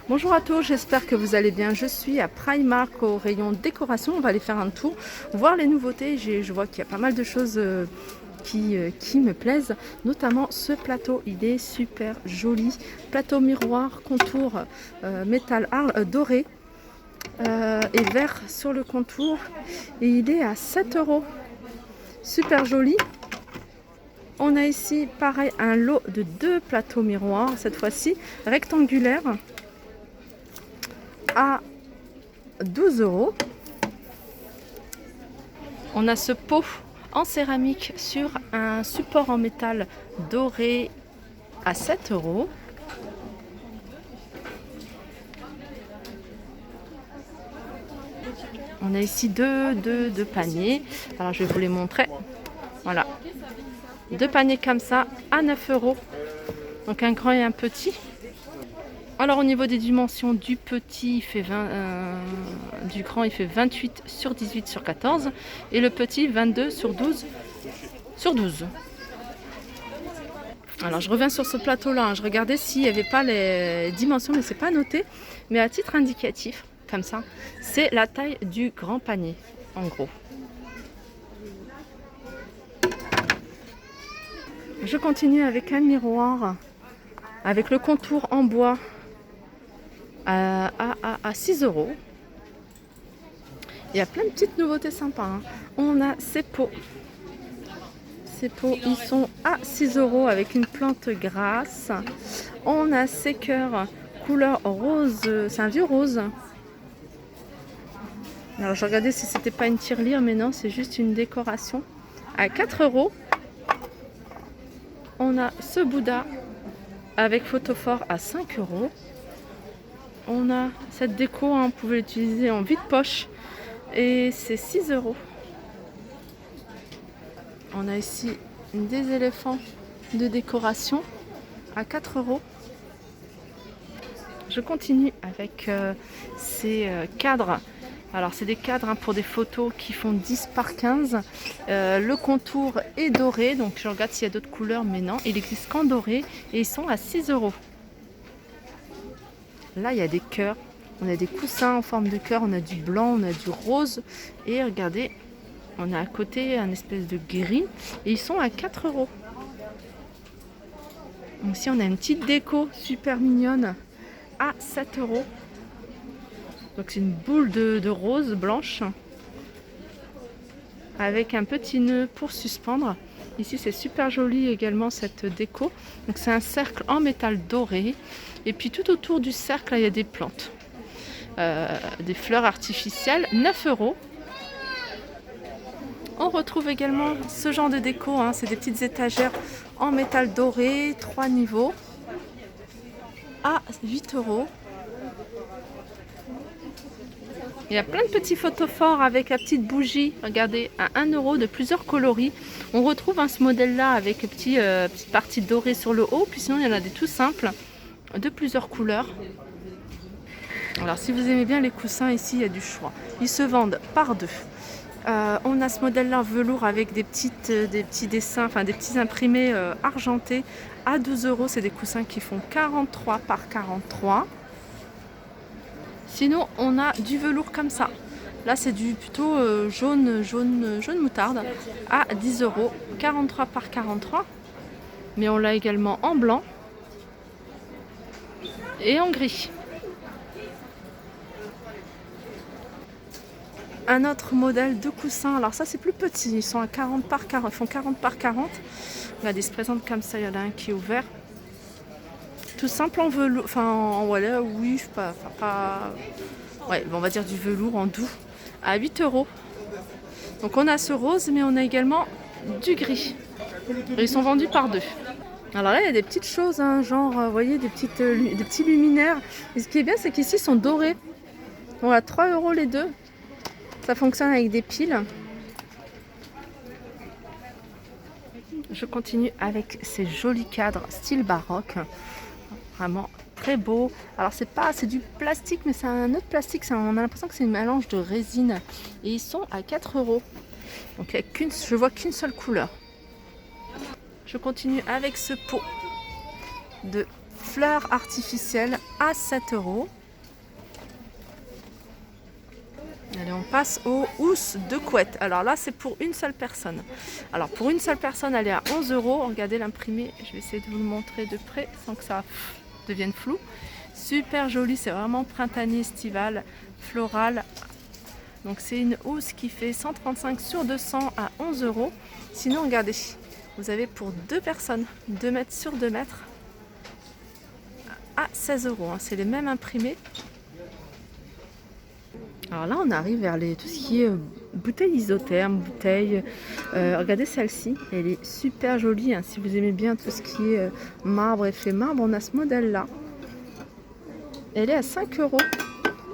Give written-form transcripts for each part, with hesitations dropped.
Bonjour à tous, j'espère que vous allez bien. Je suis à Primark au rayon décoration. On va aller faire un tour, voir les nouveautés. Je vois qu'il y a pas mal de choses qui me plaisent, notamment ce plateau. Il est super joli. Plateau miroir, contour métal doré et vert sur le contour. Et il est à 7 €. Super joli. On a ici, pareil, un lot de 2 plateaux miroirs, cette fois-ci rectangulaires, à 12 €. On a ce pot en céramique sur un support en métal doré à 7 €. On a ici deux paniers. Alors je vais vous les montrer. Voilà. 2 paniers comme ça à 9 €. Donc un grand et un petit. Alors au niveau des dimensions, du petit il fait 20, du grand il fait 28 sur 18 sur 14 et le petit 22 sur 12 sur 12. Alors je reviens sur ce plateau là, je regardais s'il n'y avait pas les dimensions mais c'est pas noté. Mais à titre indicatif, comme ça, c'est la taille du grand panier en gros. Je continue avec un miroir avec le contour en bois à 6 €. Il y a plein de petites nouveautés sympas, hein. On a ces pots. Ces pots, ils sont à 6 € avec une plante grasse. On a ces cœurs couleur rose, c'est un vieux rose. Alors je regardais si c'était pas une tirelire, mais non, c'est juste une décoration. À 4 €. On a ce Bouddha avec photophore à 5 €. On a cette déco, hein, on pouvait l'utiliser en vide-poche et c'est 6 €. On a ici des éléphants de décoration à 4 €. Je continue avec ces cadres. Alors c'est des cadres, hein, pour des photos qui font 10 par 15. Le contour est doré, donc je regarde s'il y a d'autres couleurs, mais non, il n'existe qu'en doré et ils sont à 6 €. Là il y a des cœurs, on a des coussins en forme de cœur, on a du blanc, on a du rose et regardez, on a à côté un espèce de gris et ils sont à 4 €. Donc ici on a une petite déco super mignonne à 7 €. Donc c'est une boule de rose blanche avec un petit nœud pour suspendre. Ici c'est super joli également cette déco. Donc c'est un cercle en métal doré et puis tout autour du cercle là, il y a des plantes, des fleurs artificielles, 9 €. On retrouve également ce genre de déco, hein, c'est des petites étagères en métal doré, 3 niveaux, à 8 €. Il y a plein de petits photophores avec la petite bougie, regardez, à 1 € de plusieurs coloris. On retrouve, hein, ce modèle-là avec petite partie dorée sur le haut, puis sinon il y en a des tout simples, de plusieurs couleurs. Alors si vous aimez bien les coussins, ici il y a du choix. Ils se vendent par deux. On a ce modèle-là velours avec des petits dessins, enfin des petits imprimés argentés à 12 €. C'est des coussins qui font 43 par 43. Sinon, on a du velours comme ça. Là, c'est plutôt jaune moutarde à 10 €, 43 par 43. Mais on l'a également en blanc et en gris. Un autre modèle de coussin. Alors ça, c'est plus petit. Ils sont à 40 par 40. Ils font 40 par 40. Regardez, ils se présentent comme ça. Il y en a un qui est ouvert. Tout simple en velours. Enfin, voilà, oui, ouais, on va dire du velours en doux. À 8 €. Donc on a ce rose, mais on a également du gris. Et ils sont vendus par deux. Alors là, il y a des petites choses, hein, genre, vous voyez, des petits luminaires. Et ce qui est bien, c'est qu'ici, ils sont dorés. On a 3 € les deux. Ça fonctionne avec des piles. Je continue avec ces jolis cadres style baroque. Vraiment très beau. Alors c'est du plastique, mais c'est un autre plastique. On a l'impression que c'est un mélange de résine. Et ils sont à 4 €. Donc je vois qu'une seule couleur. Je continue avec ce pot de fleurs artificielles à 7 €. Allez, on passe aux housses de couette. Alors là, c'est pour une seule personne. Alors pour une seule personne, elle est à 11 €. Regardez l'imprimé. Je vais essayer de vous le montrer de près sans que ça devienne flou. Super joli, c'est vraiment printanier, estival, floral. Donc c'est une housse qui fait 135 sur 200 à 11 €. Sinon, regardez, vous avez pour deux personnes, 2 mètres sur 2 mètres à 16 €. C'est les mêmes imprimés. Alors là, on arrive vers tout ce qui est bouteilles isothermes, bouteilles. Regardez celle-ci, elle est super jolie. Si vous aimez bien tout ce qui est marbre, effet marbre, on a ce modèle-là. Elle est à 5 €.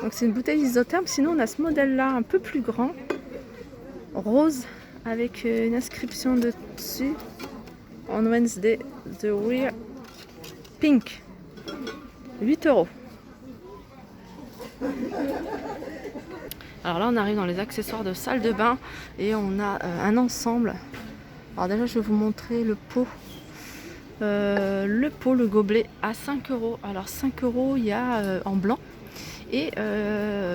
Donc c'est une bouteille isotherme. Sinon, on a ce modèle-là un peu plus grand, rose, avec une inscription dessus. On Wednesday, the real pink. 8 €. Alors là, on arrive dans les accessoires de salle de bain et on a un ensemble. Alors déjà, je vais vous montrer le pot. Le gobelet à 5 €. Alors 5 €, il y a en blanc et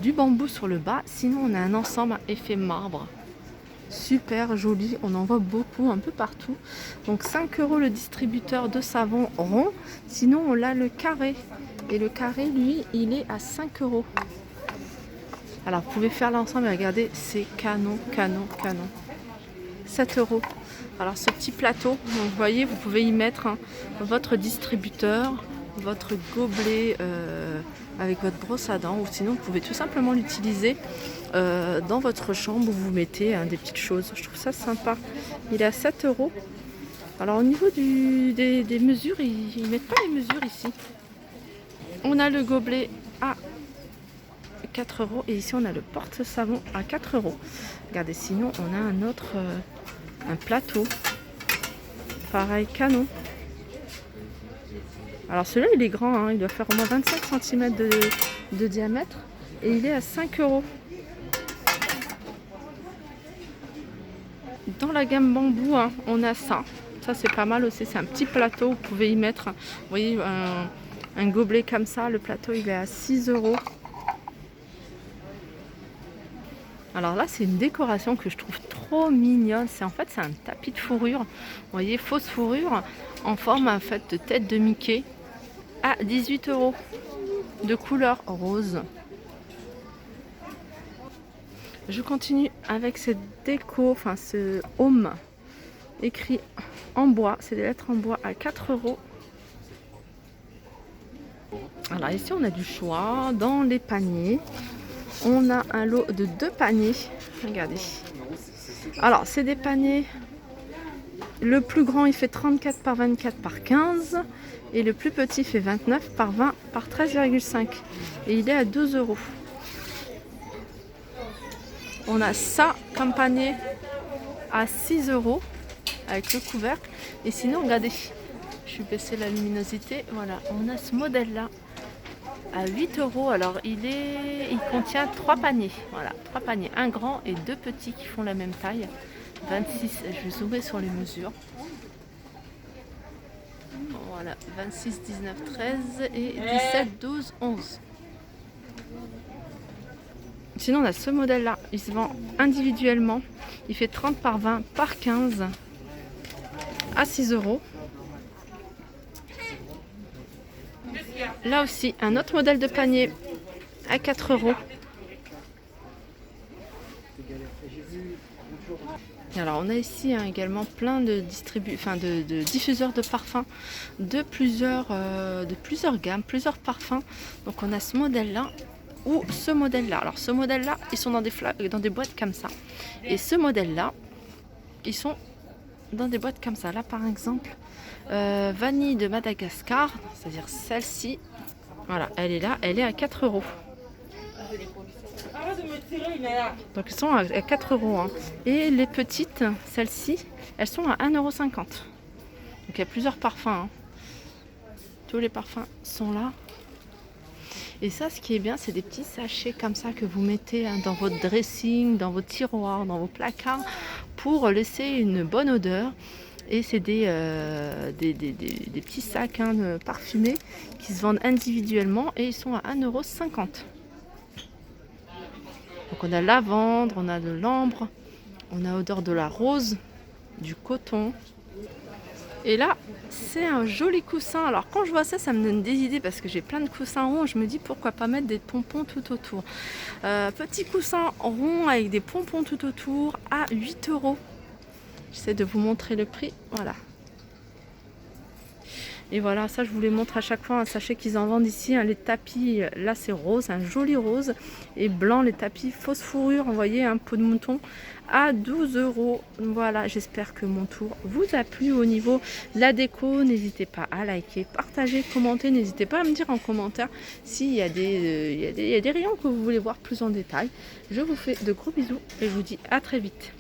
du bambou sur le bas. Sinon, on a un ensemble effet marbre. Super joli, on en voit beaucoup un peu partout. Donc 5 € le distributeur de savon rond. Sinon, on a le carré. Et le carré, lui, il est à 5 €. Alors, vous pouvez faire l'ensemble et regardez, c'est canon. 7 €. Alors, ce petit plateau, donc, vous voyez, vous pouvez y mettre votre distributeur, votre gobelet avec votre brosse à dents. Ou sinon, vous pouvez tout simplement l'utiliser dans votre chambre où vous mettez des petites choses. Je trouve ça sympa. Il est à 7 €. Alors, au niveau des mesures, ils ne mettent pas les mesures ici. On a le gobelet à 4 € et ici on a le porte-savon à 4 €. Regardez, sinon on a un autre un plateau pareil, canon. Alors celui-là il est grand, il doit faire au moins 25 cm de diamètre et il est à 5 €. Dans la gamme bambou, on a ça c'est pas mal aussi, c'est un petit plateau, vous pouvez y mettre, vous voyez, un gobelet comme ça. Le plateau il est à 6 €. Alors là, c'est une décoration que je trouve trop mignonne. C'est un tapis de fourrure. Vous voyez, fausse fourrure en forme en fait de tête de Mickey à 18 € de couleur rose. Je continue avec cette déco, ce home écrit en bois. C'est des lettres en bois à 4 €. Alors ici, on a du choix dans les paniers. On a un lot de 2 paniers. Regardez. Alors, c'est des paniers. Le plus grand, il fait 34 par 24 par 15. Et le plus petit fait 29 par 20 par 13,5. Et il est à 2 €. On a ça comme panier à 6 € avec le couvercle. Et sinon, regardez. Je vais baisser la luminosité. Voilà, on a ce modèle-là à 8 €. Alors il contient 3 paniers. Voilà, 3 paniers, un grand et 2 petits qui font la même taille. 26, je vais zoomer sur les mesures. Voilà, 26, 19, 13 et 17, 12, 11. Sinon on a ce modèle-là, il se vend individuellement. Il fait 30 par 20 par 15 à 6 €. Là aussi, un autre modèle de panier à 4 €. Alors, on a ici également plein de diffuseurs de parfums de plusieurs gammes, plusieurs parfums. Donc, on a ce modèle-là ou ce modèle-là. Alors, ce modèle-là, ils sont dans des boîtes comme ça. Et ce modèle-là, ils sont dans des boîtes comme ça. Là, par exemple, vanille de Madagascar, c'est-à-dire celle-ci. Voilà, elle est là, elle est à 4 €. Donc elles sont à 4 €. Et les petites, celles-ci, elles sont à 1,50 €. Donc il y a plusieurs parfums. Tous les parfums sont là. Et ça, ce qui est bien, c'est des petits sachets comme ça que vous mettez dans votre dressing, dans vos tiroirs, dans vos placards, pour laisser une bonne odeur. Et c'est des petits sacs parfumés qui se vendent individuellement et ils sont à 1,50 €. Donc on a lavande, on a de l'ambre, on a odeur de la rose, du coton. Et là, c'est un joli coussin. Alors quand je vois ça, ça me donne des idées parce que j'ai plein de coussins ronds. Je me dis pourquoi pas mettre des pompons tout autour. Petit coussin rond avec des pompons tout autour à 8 €. J'essaie de vous montrer le prix. Voilà. Et voilà, ça je vous les montre à chaque fois. Sachez qu'ils en vendent ici. Les tapis, là c'est rose, un joli rose. Et blanc, les tapis fausse fourrure, vous voyez, un peau de mouton à 12 €. Voilà, j'espère que mon tour vous a plu au niveau de la déco. N'hésitez pas à liker, partager, commenter. N'hésitez pas à me dire en commentaire s'il y a des rayons que vous voulez voir plus en détail. Je vous fais de gros bisous et je vous dis à très vite.